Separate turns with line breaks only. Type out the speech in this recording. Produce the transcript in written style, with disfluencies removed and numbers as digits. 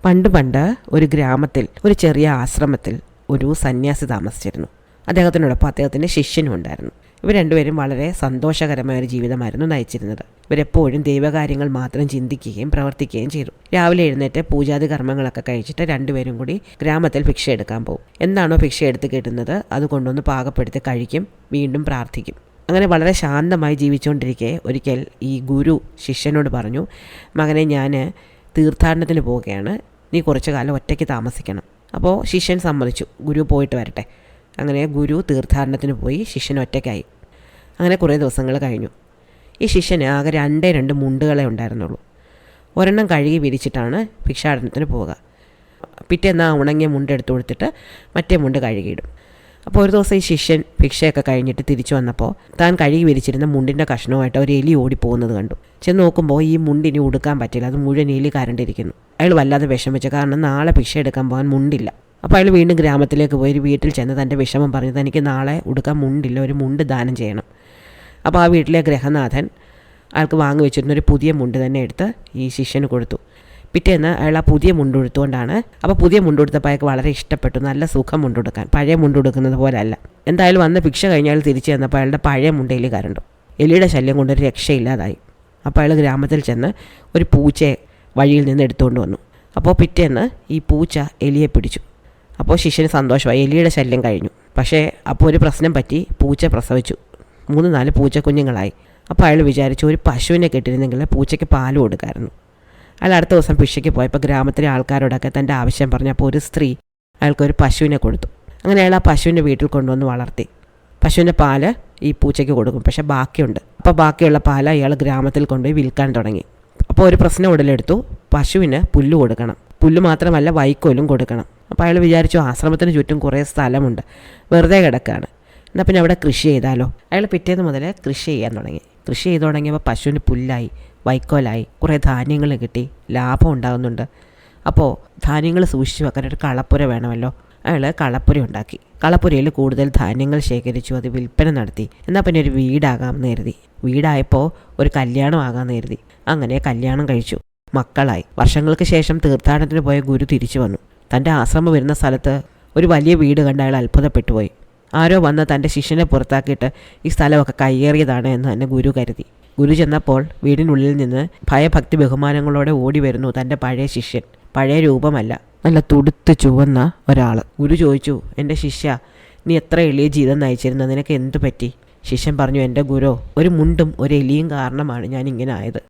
പണ്ട് ഒരു ഗ്രാമത്തിൽ ഒരു ചെറിയ ആശ്രമത്തിൽ ഒരു സന്യാസി താമസിച്ചിരുന്നു. അദ്ദേഹത്തിനോടൊപ്പം അദ്ദേഹത്തിൻ്റെ ശിഷ്യനും ഉണ്ടായിരുന്നു. ഇവർ രണ്ടുപേരും വളരെ സന്തോഷകരമായ ഒരു ജീവിതമായിരുന്നു നയിച്ചിരുന്നത്. ഇവരെപ്പോഴും ദൈവകാര്യങ്ങൾ മാത്രം ചിന്തിക്കുകയും പ്രവർത്തിക്കുകയും ചെയ്തു. രാവിലെ എഴുന്നേറ്റ് പൂജാതി കർമ്മങ്ങളൊക്കെ കഴിച്ചിട്ട് രണ്ടുപേരും കൂടി ഗ്രാമത്തിൽ ഭിക്ഷ എടുക്കാൻ പോകും. എന്താണോ ഭിക്ഷ എടുത്ത് കിട്ടുന്നത് അത് കൊണ്ടൊന്ന് പാകപ്പെടുത്തി കഴിക്കും, വീണ്ടും പ്രാർത്ഥിക്കും. അങ്ങനെ വളരെ ശാന്തമായി ജീവിച്ചുകൊണ്ടിരിക്കെ ഒരിക്കൽ ഈ ഗുരു ശിഷ്യനോട് പറഞ്ഞു, മകനെ, ഞാൻ തീർത്ഥാടനത്തിന് പോവുകയാണ്, നീ കുറച്ചു കാലം ഒറ്റയ്ക്ക് താമസിക്കണം. അപ്പോൾ ശിഷ്യൻ സമ്മതിച്ചു, ഗുരു പോയിട്ട് വരട്ടെ. അങ്ങനെ ഗുരു തീർത്ഥാടനത്തിന് പോയി, ശിഷ്യൻ ഒറ്റയ്ക്കായി. അങ്ങനെ കുറേ ദിവസങ്ങൾ കഴിഞ്ഞു. ഈ ശിഷ്യന് ആകെ 2 മുണ്ടുകളെ ഉണ്ടായിരുന്നുള്ളൂ. ഒരെണ്ണം കഴുകി വിരിച്ചിട്ടാണ് ഭിക്ഷാടനത്തിന് പോവുക. പിറ്റേന്ന് ആ ഉണങ്ങിയ മുണ്ട് എടുത്തു കൊടുത്തിട്ട് മറ്റേ മുണ്ട് കഴുകിയിടും. അപ്പോൾ ഒരു ദിവസം ഈ ശിഷ്യൻ ഭിക്ഷയൊക്കെ കഴിഞ്ഞിട്ട് തിരിച്ചു വന്നപ്പോൾ താൻ കഴുകി വിരിച്ചിരുന്ന മുണ്ടിൻ്റെ കഷ്ണവുമായിട്ട് ഒരു എലി ഓടിപ്പോകുന്നത് കണ്ടു. ചെന്ന് നോക്കുമ്പോൾ ഈ മുണ്ടിനി ഉടുക്കാൻ പറ്റില്ല, അത് മുഴുവൻ എലി കരണ്ടിരിക്കുന്നു. അയാൾ വല്ലാതെ വിഷമിച്ചു, കാരണം നാളെ ഭിക്ഷ എടുക്കാൻ പോകാൻ മുണ്ടില്ല. അപ്പോൾ അയാൾ വീണ്ടും ഗ്രാമത്തിലേക്ക് പോയി ഒരു വീട്ടിൽ ചെന്ന് തൻ്റെ വിഷമം പറഞ്ഞു, തനിക്ക് നാളെ ഉടുക്കാൻ മുണ്ടില്ല, ഒരു മുണ്ട് ദാനം ചെയ്യണം. അപ്പോൾ ആ വീട്ടിലെ ഗൃഹനാഥൻ അയാൾക്ക് വാങ്ങി വെച്ചിരുന്ന ഒരു പുതിയ മുണ്ട് തന്നെ എടുത്ത് ഈ ശിഷ്യന് കൊടുത്തു. പിറ്റേന്ന് അയാൾ ആ പുതിയ മുണ്ടുടുത്തുകൊണ്ടാണ്. അപ്പോൾ പുതിയ മുണ്ടുടുത്തപ്പോൾ അയാൾക്ക് വളരെ ഇഷ്ടപ്പെട്ടു, നല്ല സുഖം മുണ്ടുടുക്കാൻ, പഴയ മുണ്ടുടുക്കുന്നത് പോലെ അല്ല. എന്തായാലും വന്ന് ഭിക്ഷ കഴിഞ്ഞാൽ തിരിച്ചു ചെന്നപ്പോൾ അയാളുടെ പഴയ മുണ്ടയിൽ കരണ്ടു. എലിയുടെ ശല്യം കൊണ്ടൊരു രക്ഷയില്ലാതായി. അപ്പോൾ അയാൾ ഗ്രാമത്തിൽ ചെന്ന് ഒരു പൂച്ചയെ വഴിയിൽ നിന്ന് എടുത്തുകൊണ്ട് വന്നു. അപ്പോൾ പിറ്റേന്ന് ഈ പൂച്ച എലിയെ പിടിച്ചു. അപ്പോൾ ശിഷ്യന് സന്തോഷമായി, എലിയുടെ ശല്യം കഴിഞ്ഞു. പക്ഷേ അപ്പോൾ ഒരു പ്രശ്നം പറ്റി, പൂച്ച പ്രസവിച്ചു. 3-4 പൂച്ചക്കുഞ്ഞുങ്ങളായി. അപ്പോൾ അയാൾ വിചാരിച്ചു, ഒരു പശുവിനെ കെട്ടിരുന്നെങ്കിൽ പൂച്ചയ്ക്ക് പാൽ കൊടുക്കാമായിരുന്നു. അയാൾ അടുത്ത ദിവസം ഭിക്ഷയ്ക്ക് പോയപ്പോൾ ഗ്രാമത്തിലെ ആൾക്കാരോടൊക്കെ തൻ്റെ ആവശ്യം പറഞ്ഞു. അപ്പോൾ ഒരു സ്ത്രീ അയാൾക്കൊരു പശുവിനെ കൊടുത്തു. അങ്ങനെ അയാൾ ആ പശുവിൻ്റെ വീട്ടിൽ കൊണ്ടുവന്ന് വളർത്തി. പശുവിൻ്റെ പാല് ഈ പൂച്ചയ്ക്ക് കൊടുക്കും, പക്ഷേ ബാക്കിയുണ്ട്. അപ്പോൾ ബാക്കിയുള്ള പാല് അയാൾ ഗ്രാമത്തിൽ കൊണ്ടുപോയി വിൽക്കാൻ തുടങ്ങി. അപ്പോൾ ഒരു പ്രശ്നം ഉടലെടുത്തു, പശുവിന് പുല്ല് കൊടുക്കണം. പുല്ല് മാത്രമല്ല, വൈക്കോലും കൊടുക്കണം. അപ്പോൾ അയാൾ വിചാരിച്ചു, ആശ്രമത്തിന് ചുറ്റും കുറേ സ്ഥലമുണ്ട്, വെറുതെ കിടക്കുകയാണ്, എന്നാൽ പിന്നെ അവിടെ കൃഷി ചെയ്താലോ. അയാൾ പിറ്റേന്ന് മുതൽ കൃഷി ചെയ്യാൻ തുടങ്ങി. കൃഷി ചെയ്ത് തുടങ്ങിയപ്പോൾ പശുവിന് പുല്ലായി, വൈക്കോലായി, കുറേ ധാന്യങ്ങൾ കിട്ടി, ലാഭം ഉണ്ടാകുന്നുണ്ട്. അപ്പോൾ ധാന്യങ്ങൾ സൂക്ഷിച്ച് വെക്കാൻ ഒരു കളപ്പുര വേണമല്ലോ. അയാൾ കളപ്പുര ഉണ്ടാക്കി. കളപ്പുരയിൽ കൂടുതൽ ധാന്യങ്ങൾ ശേഖരിച്ചു, അത് വിൽപ്പന നടത്തി. എന്നാൽ പിന്നെ ഒരു വീടാകാമെന്ന് കരുതി. വീടായപ്പോൾ ഒരു കല്യാണം ആകാമെന്ന് കരുതി. അങ്ങനെ കല്യാണം കഴിച്ചു, മക്കളായി. വർഷങ്ങൾക്ക് ശേഷം തീർത്ഥാടനത്തിന് പോയ ഗുരു തിരിച്ചു വന്നു. തൻ്റെ ആശ്രമം വരുന്ന സ്ഥലത്ത് ഒരു വലിയ വീട് കണ്ട് അയാൾ അത്ഭുതപ്പെട്ടു പോയി. ആരോ വന്ന് തൻ്റെ ശിഷ്യനെ പുറത്താക്കിയിട്ട് ഈ സ്ഥലമൊക്കെ കയ്യേറിയതാണ് എന്ന് തന്നെ ഗുരു കരുതി. ഗുരു ചെന്നപ്പോൾ വീടിനുള്ളിൽ നിന്ന് ഭയഭക്തി ബഹുമാനങ്ങളോടെ ഓടി വരുന്നു തൻ്റെ പഴയ ശിഷ്യൻ. പഴയ രൂപമല്ല, നല്ല തുടുത്ത് ചുവന്ന ഒരാൾ. ഗുരു ചോദിച്ചു, എൻ്റെ ശിഷ്യ, നീ എത്ര എളിയ ജീവിതം നയിച്ചിരുന്ന, നിനക്ക് എന്തു പറ്റി? ശിഷ്യൻ പറഞ്ഞു, എൻ്റെ ഗുരു, ഒരു മുണ്ടും ഒരു എലിയും കാരണമാണ് ഞാൻ ഇങ്ങനെ ആയത്.